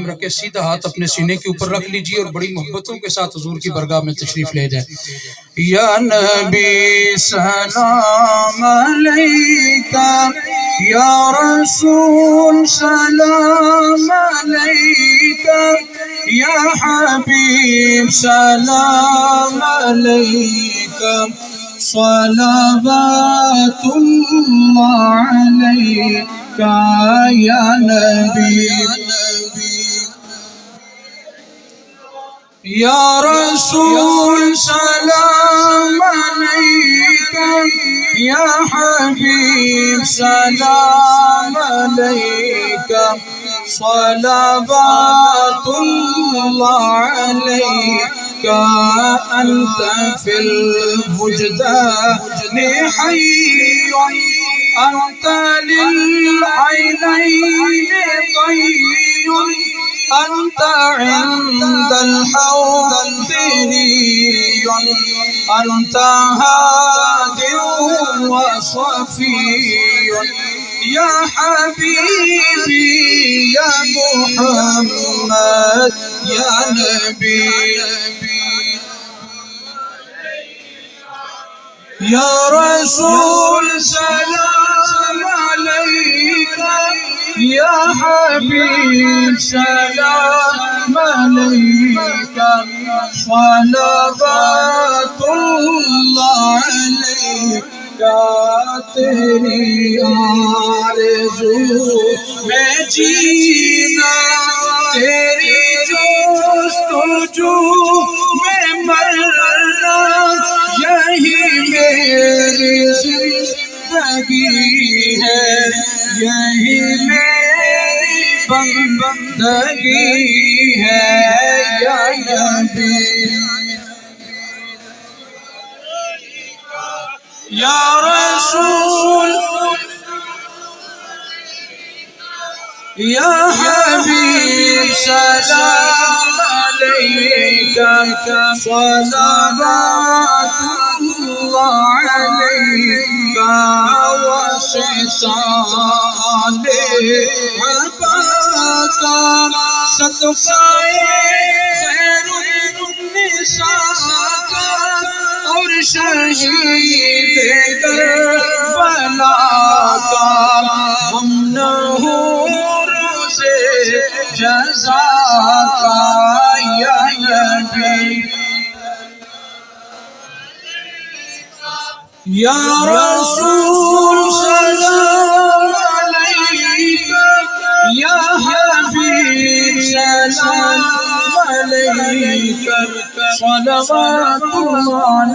قائم رکھے، سیدھا ہاتھ اپنے سینے کے اوپر رکھ لیجئے اور بڑی محبتوں کے ساتھ حضور کی برگاہ میں تشریف لے جائیں۔ یا نبی سلام علیکہ، یا رسول سلام علیکہ، یا حبیب سلام علیکہ، صلوات اللہ علیکہ یا نبی، یا رسول سلام علیکہ، یا حبیب سلام علیکہ، صلوات اللہ علیکہ، انت فی الوجدان حی، انت للعینین طی، انت عند الحوض لی، انت ہاد وصفی، یا حبیبی یا محمد یا نبی، یا رسول سلام علیکہ، یا حبیب سلام علیکہ، صلوات اللہ علیکہ، تیری آرزو میں جینا، تیری جستجو میں مرنا، یہی میری زندگی ہے، یہی میری بندگی ہے یا نبی، یا رسول یا حبیب سلام علیکہ، صلوات اللہ علیکہ، وصال عباکہ، صدقہ خیر النساء کا، اور شہید کربلا کا، ہم نہ ہوں جزا کا یا نبی، یا رسول سلام علیکہ، یا حبیب سلام علیکہ، صلوات اللہ